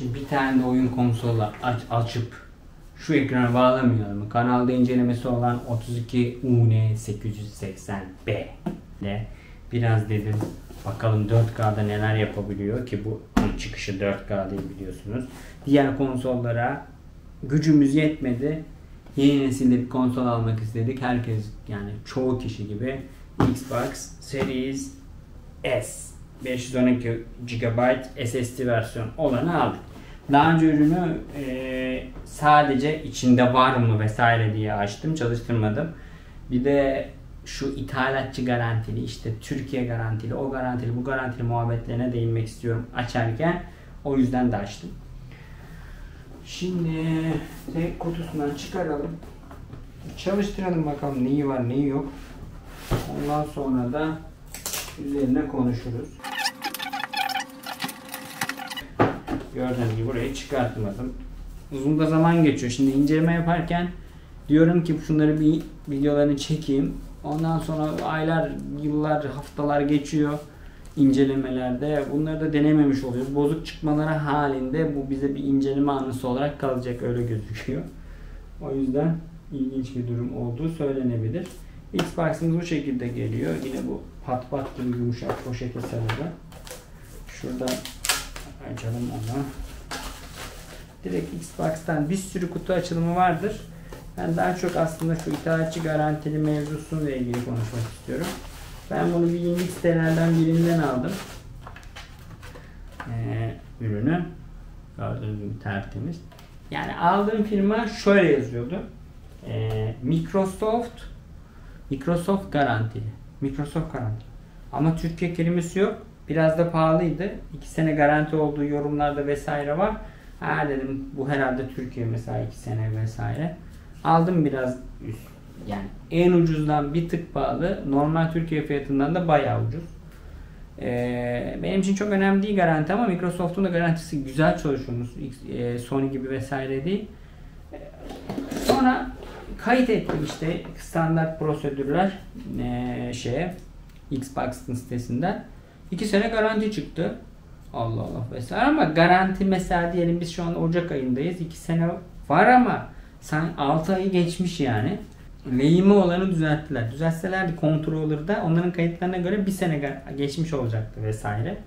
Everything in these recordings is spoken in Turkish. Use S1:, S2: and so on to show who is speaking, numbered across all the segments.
S1: Şimdi bir tane de oyun konsolu açıp şu ekrana bağlamayalım. Kanalda incelemesi olan 32 UN880B ile biraz dedim bakalım 4K'da neler yapabiliyor ki bu çıkışı 4K değil biliyorsunuz. Diğer konsollara gücümüz yetmedi. Yeni nesilde bir konsol almak istedik. Herkes yani çoğu kişi gibi Xbox Series S 512 GB SSD versiyon olanı aldık. Daha önce ürünü sadece içinde var mı vesaire diye açtım, çalıştırmadım. Bir de şu ithalatçı garantili, işte Türkiye garantili, o garantili, bu garantili muhabbetlerine değinmek istiyorum açarken. O yüzden de açtım. Şimdi tek kutusundan çıkaralım. Çalıştıralım bakalım neyi var neyi yok. Ondan sonra da üzerine konuşuruz. Gördüğünüz gibi burayı çıkartmadım. Uzun da zaman geçiyor. Şimdi inceleme yaparken diyorum ki şunları bir videolarını çekeyim. Ondan sonra aylar, yıllar, haftalar geçiyor incelemelerde. Bunları da denememiş oluyoruz. Bozuk çıkmaları halinde bu bize bir inceleme anısı olarak kalacak, öyle gözüküyor. O yüzden ilginç bir durum olduğu söylenebilir. Xbox'ımız bu şekilde geliyor. Yine bu pat pat gibi yumuşak poşete sarılı. Şuradan açalım onu. Direkt Xbox'tan bir sürü kutu açılımı vardır. Ben daha çok aslında şu ithalatçı garantili mevzusuyla ilgili konuşmak istiyorum. Ben bunu bilindik sitelerden birinden aldım. Ürünü. Gördüğünüz gibi tertemiz. Yani aldığım firma şöyle yazıyordu. Microsoft garantili. Microsoft garantili. Ama Türkiye kelimesi yok. Biraz da pahalıydı. 2 sene garanti olduğu yorumlarda vesaire var. Ha dedim bu herhalde Türkiye mesela 2 sene vesaire. Aldım biraz üst. Yani en ucuzdan bir tık pahalı. Normal Türkiye fiyatından da bayağı ucuz. Benim için çok önemli değil garanti ama Microsoft'un da garantisi güzel çalışıyormuş. Sony gibi vesaire değil. Sonra kayıt ettim işte standart prosedürler Xbox'ın sitesinden. 2 sene garanti çıktı. Allah Allah vesaire ama garanti mesela diyelim biz şu an Ocak ayındayız. 2 sene var ama 6 ayı geçmiş yani. Lehime olanı düzelttiler. Düzeltselerdi controller'da onların kayıtlarına göre 1 sene geçmiş olacaktı vesaire.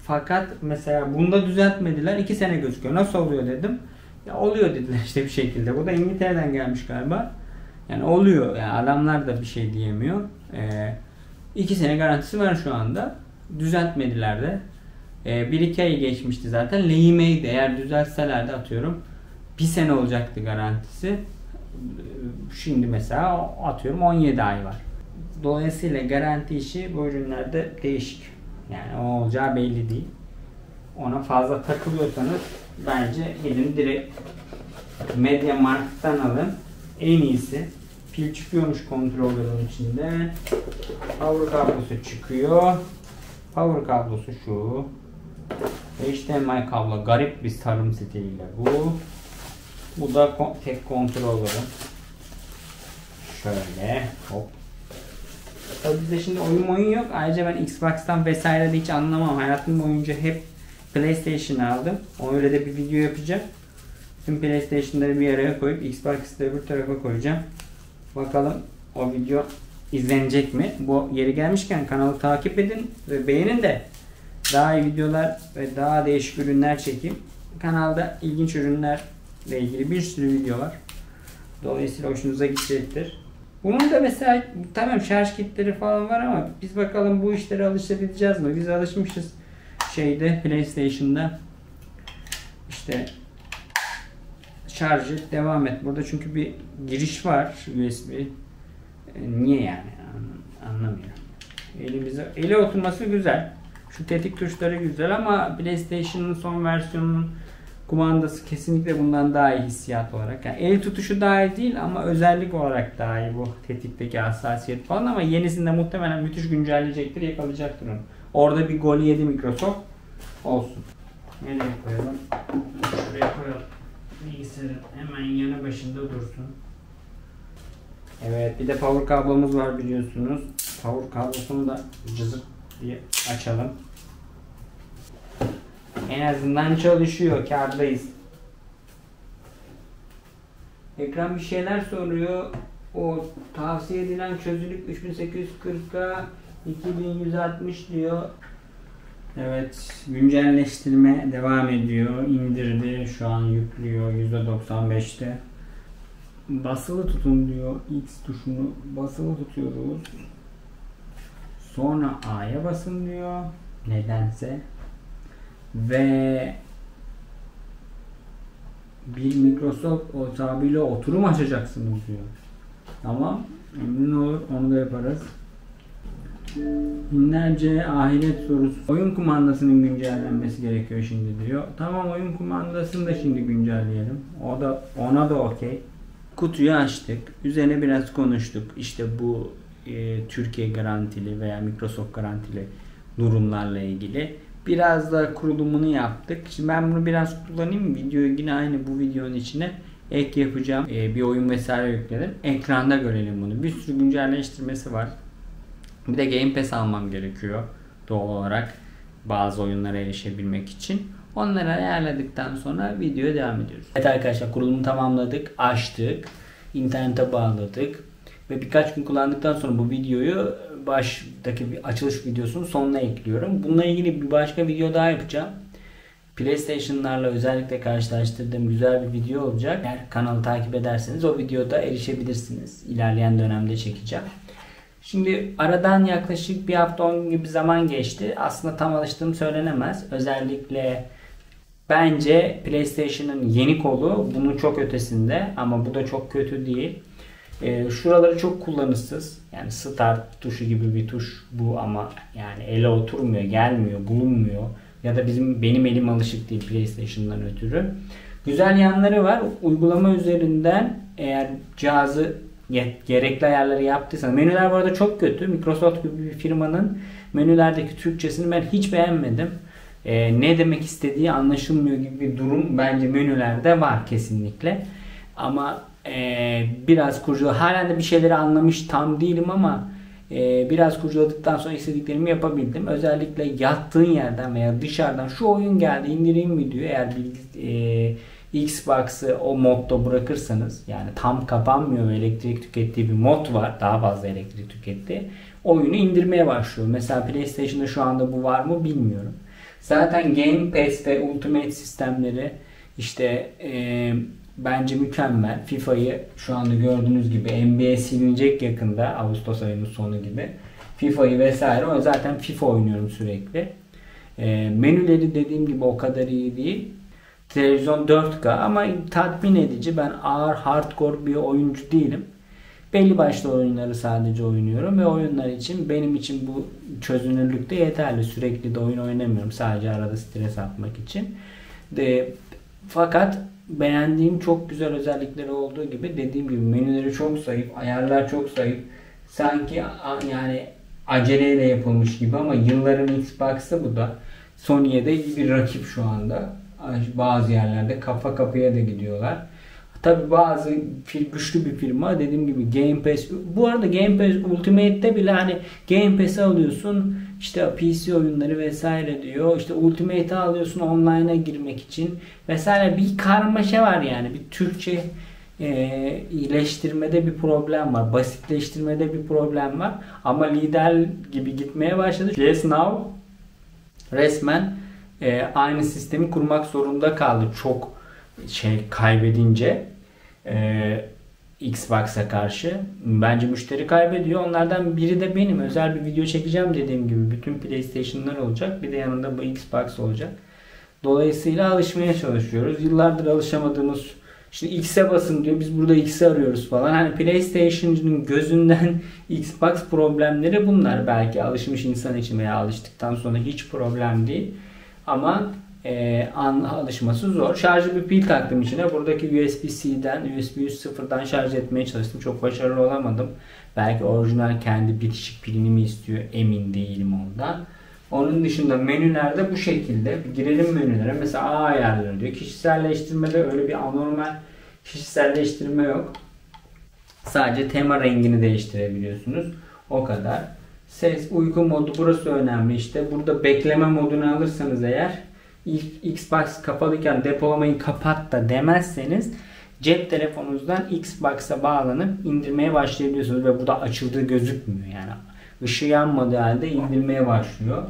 S1: Fakat mesela bunda düzeltmediler. 2 sene gözüküyor. Nasıl oluyor dedim. Ya oluyor dediler işte bir şekilde. Bu da İngiltere'den gelmiş galiba. Yani oluyor. Yani adamlar da bir şey diyemiyor. 2 sene garantisi var şu anda. Düzeltmediler de. 1-2 ay geçmişti zaten. Lehimeydi. Eğer düzeltselerdi atıyorum 1 sene olacaktı garantisi. Şimdi mesela atıyorum 17 ay var. Dolayısıyla garanti işi bu ürünlerde değişik. Yani o olacağı belli değil. Ona fazla takılıyorsanız bence gidin direkt MediaMarkt'tan alın. En iyisi. Pil çıkıyormuş kontrolörün içinde. Power kablosu çıkıyor. Power kablosu şu. HDMI kablo garip bir tarım stiliyle bu. Bu da tek kontrolörü. Şöyle hop. Tabii bizde şimdi oyun yok. Ayrıca ben Xbox'tan vesaire de hiç anlamam. Hayatım boyunca hep PlayStation aldım. Öyle de bir video yapacağım. Tüm PlayStation'ları bir araya koyup Xbox'ı öbür tarafa koyacağım. Bakalım o video izlenecek mi? Bu yeri gelmişken kanalı takip edin ve beğenin de daha iyi videolar ve daha değişik ürünler çekeyim. Kanalda ilginç ürünlerle ilgili bir sürü video var. Dolayısıyla hoşunuza gidecektir. Bunun da mesela tamam şarj kitleri falan var ama biz bakalım bu işlere alışabileceğiz mi? Biz alışmışız PlayStation'da işte şarj et, devam et. Burada çünkü bir giriş var USB. Niye yani? Anlamıyorum. Ele oturması güzel. Şu tetik tuşları güzel ama PlayStation'ın son versiyonunun kumandası kesinlikle bundan daha iyi hissiyat olarak. Yani el tutuşu daha iyi değil ama özellik olarak daha iyi bu tetikteki hassasiyet falan ama yenisinde muhtemelen müthiş güncelleyecektir, yakalayacaktır onu. Orada bir gol yedi Microsoft. Olsun. Nereye koyalım? Şuraya koyalım. Bilgisayarın hemen yanı başında dursun. Evet, bir de power kablomuz var biliyorsunuz. Power kablosunu da cızık diye açalım. En azından çalışıyor. Kârdayız. Ekran bir şeyler soruyor. O tavsiye edilen çözünürlük 3840'a 2160 diyor. Evet, güncelleştirme devam ediyor. İndirdi. Şu an yüklüyor. %95'te. Basılı tutun diyor. X tuşunu basılı tutuyoruz. Sonra A'ya basın diyor. Nedense. Ve bir Microsoft hesabıyla oturum açacaksınız diyor. Tamam. Emin olur. Onu da yaparız. Binlerce ahiret sorusu. Oyun kumandasının güncellenmesi gerekiyor şimdi diyor. Tamam, oyun kumandasını da şimdi güncelleyelim. Ona da okey. Kutuyu açtık. Üzerine biraz konuştuk. İşte bu Türkiye garantili veya Microsoft garantili durumlarla ilgili. Biraz da kurulumunu yaptık. Şimdi ben bunu biraz kullanayım. Videoyu yine aynı bu videonun içine ek yapacağım. Bir oyun vesaire yükledim. Ekranda görelim bunu. Bir sürü güncelleştirmesi var. Bir de Game Pass almam gerekiyor doğal olarak bazı oyunlara erişebilmek için. Onları ayarladıktan sonra videoya devam ediyoruz. Evet arkadaşlar, kurulumu tamamladık, açtık, internete bağladık ve birkaç gün kullandıktan sonra bu videoyu baştaki bir açılış videosunun sonuna ekliyorum. Bununla ilgili bir başka video daha yapacağım. PlayStation'larla özellikle karşılaştırdığım güzel bir video olacak. Eğer kanalı takip ederseniz o videoda erişebilirsiniz. İlerleyen dönemde çekeceğim. Şimdi aradan yaklaşık bir hafta 10 gün gibi zaman geçti. Aslında tam alıştığım söylenemez. Özellikle bence PlayStation'ın yeni kolu bunun çok ötesinde, ama bu da çok kötü değil. Şuraları çok kullanışsız. Yani start tuşu gibi bir tuş bu, ama yani ele oturmuyor, gelmiyor, bulunmuyor. Ya da benim elim alışık değil PlayStation'dan ötürü. Güzel yanları var. Uygulama üzerinden eğer cihazı gerekli ayarları yaptıysanız. Menüler bu arada çok kötü. Microsoft gibi bir firmanın menülerdeki Türkçesini ben hiç beğenmedim. Ne demek istediği anlaşılmıyor gibi bir durum bence menülerde var kesinlikle. Ama biraz halen de bir şeyleri anlamış tam değilim, ama biraz kurcaladıktan sonra istediklerimi yapabildim. Özellikle yattığın yerden veya dışarıdan şu oyun geldi indireyim mi diyor. Eğer Xbox'ı o modda bırakırsanız, yani tam kapanmıyor ve elektrik tükettiği bir mod var. Daha fazla elektrik tükettiği. Oyunu indirmeye başlıyor. Mesela PlayStation'da şu anda bu var mı bilmiyorum. Zaten Game Pass ve Ultimate sistemleri işte bence mükemmel. FIFA'yı şu anda gördüğünüz gibi NBA silinecek yakında. Ağustos ayının sonu gibi. FIFA'yı vesaire. O zaten FIFA oynuyorum sürekli. Menüleri dediğim gibi o kadar iyi değil. Televizyon 4K ama tatmin edici. Ben ağır hardcore bir oyuncu değilim. Belli başlı oyunları sadece oynuyorum ve oyunlar için benim için bu çözünürlükte yeterli. Sürekli de oyun oynamıyorum. Sadece arada stres atmak için. Fakat beğendiğim çok güzel özellikleri olduğu gibi dediğim gibi menüleri çok zayıf, ayarlar çok zayıf. Sanki yani aceleyle yapılmış gibi, ama yılların Xbox'ı bu da. Sony'ye de iyi bir rakip şu anda. Bazı yerlerde kafa kafaya da gidiyorlar. Tabi bazı güçlü bir firma, dediğim gibi Game Pass. Bu arada Game Pass Ultimate'te bile hani Game Pass'i alıyorsun, işte PC oyunları vesaire diyor. İşte Ultimate'i alıyorsun online'a girmek için vesaire, bir karmaşa var yani. Bir Türkçe iyileştirmede bir problem var. Basitleştirmede bir problem var. Ama lider gibi gitmeye başladı. PS Now resmen aynı sistemi kurmak zorunda kaldı. Çok kaybedince Xbox'a karşı bence müşteri kaybediyor. Onlardan biri de benim. Özel bir video çekeceğim dediğim gibi. Bütün PlayStation'lar olacak. Bir de yanında bu Xbox olacak. Dolayısıyla alışmaya çalışıyoruz. Yıllardır alışamadığımız, şimdi X'e basın diyor. Biz burada X'i arıyoruz falan. Hani PlayStation'cının gözünden Xbox problemleri bunlar. Belki alışmış insan için veya alıştıktan sonra hiç problem değil. Ama alışması zor. Şarjlı bir pil taktım içine. Buradaki USB-C'den, USB 3.0'dan şarj etmeye çalıştım. Çok başarılı olamadım. Belki orijinal kendi bitişik pilini mi istiyor, emin değilim ondan. Onun dışında menülerde bu şekilde. Girelim menülere. Mesela A ayarları diyor. Kişiselleştirmede öyle bir anormal kişiselleştirme yok. Sadece tema rengini değiştirebiliyorsunuz. O kadar. Ses, uyku modu burası önemli işte. Burada bekleme modunu alırsanız eğer Xbox kapalıyken depolamayı kapat da demezseniz cep telefonunuzdan Xbox'a bağlanıp indirmeye başlayabiliyorsunuz ve burada açıldığı gözükmüyor. Yani ışığı yanmadığı halde indirmeye başlıyor.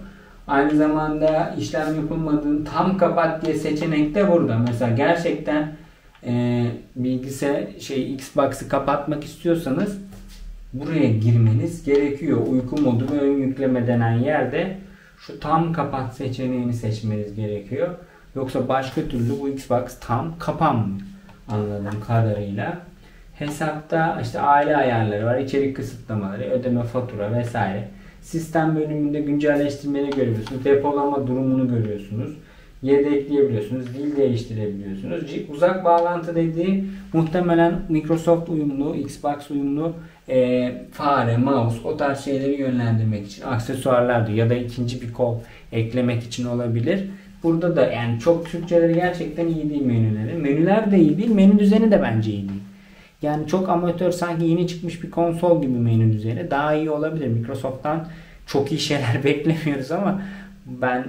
S1: Aynı zamanda işlem yapılmadığını tam kapat diye seçenek de burada. Mesela gerçekten Xbox'ı kapatmak istiyorsanız buraya girmeniz gerekiyor. Uyku modu ve ön yükleme denen yerde şu tam kapat seçeneğini seçmeniz gerekiyor. Yoksa başka türlü bu Xbox tam kapanmıyor. Anladığım kadarıyla. Hesapta işte aile ayarları var, içerik kısıtlamaları, ödeme, fatura vesaire. Sistem bölümünde güncelleştirmeleri görüyorsunuz. Depolama durumunu görüyorsunuz. Yedekleyebiliyorsunuz. Dil değiştirebiliyorsunuz. Uzak bağlantı dediği muhtemelen Microsoft uyumlu, Xbox uyumlu fare, mouse o tarz şeyleri yönlendirmek için aksesuarlardı ya da ikinci bir kol eklemek için olabilir. Burada da yani çok Türkçeleri gerçekten iyi değil menüleri. Menüler de iyi değil. Menü düzeni de bence iyi değil. Yani çok amatör, sanki yeni çıkmış bir konsol gibi menü düzeni. Daha iyi olabilir. Microsoft'tan çok iyi şeyler beklemiyoruz ama ben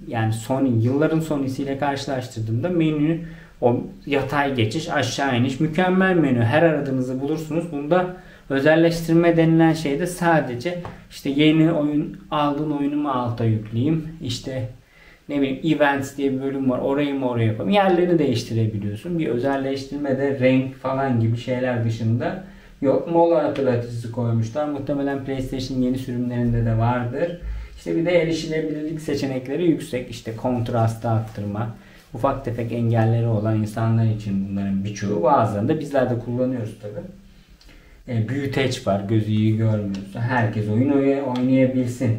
S1: yani Sony, yılların Sony'siyle karşılaştırdığımda menü, o yatay geçiş, aşağı iniş mükemmel menü. Her aradığınızı bulursunuz. Bunda özelleştirme denilen şey de sadece işte yeni oyun, aldığın oyunu mu alta yükleyeyim, işte ne bileyim events diye bir bölüm var, orayı mı oraya yapayım, yerlerini değiştirebiliyorsun. Bir özelleştirme de renk falan gibi şeyler dışında yok. Mola hatırlatıcısı koymuşlar. Muhtemelen PlayStation yeni sürümlerinde de vardır. İşte bir de erişilebilirlik seçenekleri yüksek. İşte kontrastı arttırma, ufak tefek engelleri olan insanlar için bunların birçoğu, bazılarında bizler de kullanıyoruz tabi. Büyüteç var, gözü iyi görmüyorsa herkes oyun oynayabilsin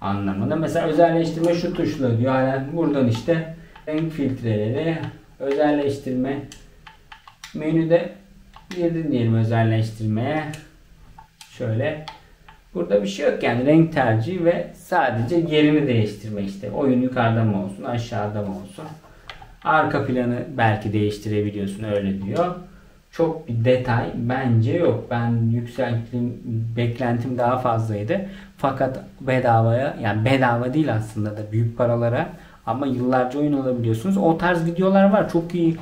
S1: anlamında. Mesela özelleştirme şu tuşla diyor. Hala buradan işte renk filtreleri, özelleştirme, menüde girdin diyelim özelleştirmeye. Şöyle burada bir şey yok yani, renk tercihi ve sadece yerini değiştirme, işte oyun yukarıda mı olsun aşağıda mı olsun. Arka planı belki değiştirebiliyorsun, öyle diyor. Çok bir detay bence yok. Ben beklentim daha fazlaydı. Fakat bedavaya, yani bedava değil aslında da, büyük paralara ama yıllarca oyun alabiliyorsunuz. O tarz videolar var. Çok iyi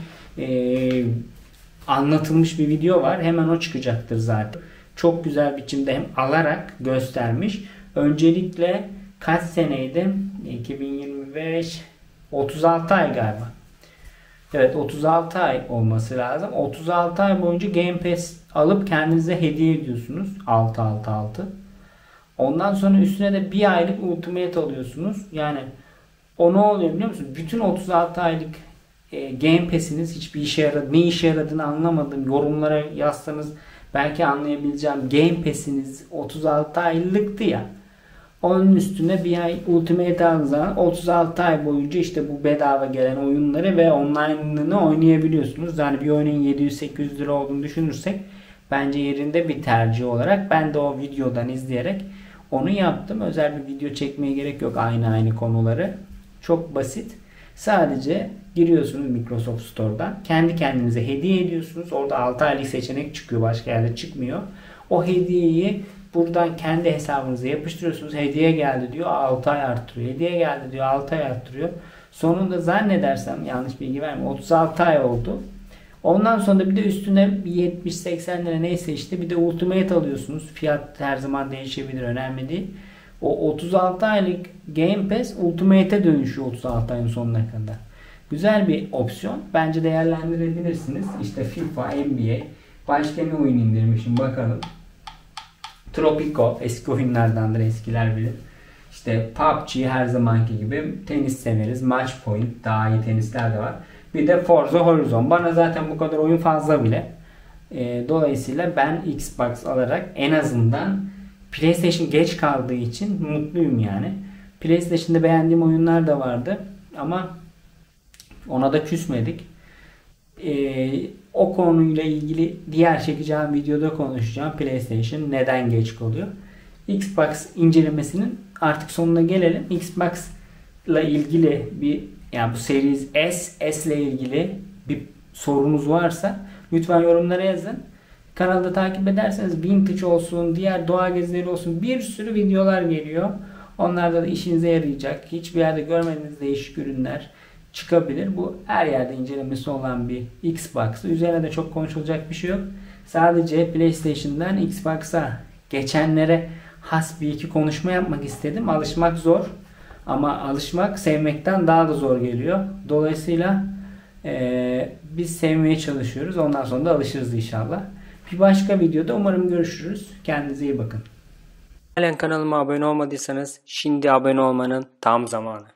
S1: anlatılmış bir video var. Hemen o çıkacaktır zaten. Çok güzel biçimde hem alarak göstermiş. Öncelikle kaç seneydi? 2025, 36 ay galiba. Evet, 36 ay olması lazım. 36 ay boyunca Game Pass alıp kendinize hediye ediyorsunuz. 6. Ondan sonra üstüne de bir aylık Ultimate alıyorsunuz. Yani o ne oluyor biliyor musunuz? Bütün 36 aylık Game Pass'iniz hiçbir işe yaradı. Ne işe yaradığını anlamadım. Yorumlara yazsanız belki anlayabileceğim. Game Pass'iniz 36 aylıktı ya. Onun üstüne bir ay Ultimate aldığınız zaman 36 ay boyunca işte bu bedava gelen oyunları ve online'ını oynayabiliyorsunuz. Yani bir oyunun 700-800 lira olduğunu düşünürsek bence yerinde bir tercih olarak ben de o videodan izleyerek onu yaptım. Özel bir video çekmeye gerek yok, aynı konuları. Çok basit. Sadece giriyorsunuz Microsoft Store'dan. Kendi kendinize hediye ediyorsunuz. Orada 6 aylık seçenek çıkıyor. Başka yerde çıkmıyor. O hediyeyi buradan kendi hesabınıza yapıştırıyorsunuz. Hediye geldi diyor, 6 ay arttırıyor. Hediye geldi diyor, 6 ay arttırıyor. Sonunda zannedersem, yanlış bilgi vermeyeyim, 36 ay oldu. Ondan sonra bir de üstüne 70-80 lira neyse işte bir de Ultimate alıyorsunuz. Fiyat her zaman değişebilir, önemli değil. O 36 aylık Game Pass Ultimate'e dönüşüyor 36 ayın sonuna kadar. Güzel bir opsiyon. Bence değerlendirebilirsiniz. İşte FIFA, NBA, başka ne oyun indirmişim bakalım. Tropico, eski oyunlardandır, eskiler bilir. İşte PUBG her zamanki gibi, tenis severiz. Match Point, daha iyi tenisler de var. Bir de Forza Horizon. Bana zaten bu kadar oyun fazla bile. Dolayısıyla ben Xbox alarak en azından PlayStation geç kaldığı için mutluyum yani. PlayStation'da beğendiğim oyunlar da vardı ama ona da küsmedik. O konuyla ilgili diğer çekeceğim videoda konuşacağım. PlayStation neden geç kalıyor? Xbox incelemesinin artık sonuna gelelim. Xbox'la ilgili bir, yani bu Series S ile ilgili bir sorunuz varsa lütfen yorumlara yazın. Kanalda takip ederseniz vintage olsun, diğer doğa gezileri olsun, bir sürü videolar geliyor. Onlarda da işinize yarayacak, hiçbir yerde görmediğiniz değişik ürünler çıkabilir. Bu her yerde incelemesi olan bir Xbox. Üzerine de çok konuşulacak bir şey yok. Sadece PlayStation'dan Xbox'a geçenlere has bir iki konuşma yapmak istedim. Alışmak zor. Ama alışmak sevmekten daha da zor geliyor. Dolayısıyla biz sevmeye çalışıyoruz. Ondan sonra da alışırız inşallah. Bir başka videoda umarım görüşürüz. Kendinize iyi bakın. Halen kanalıma abone olmadıysanız şimdi abone olmanın tam zamanı.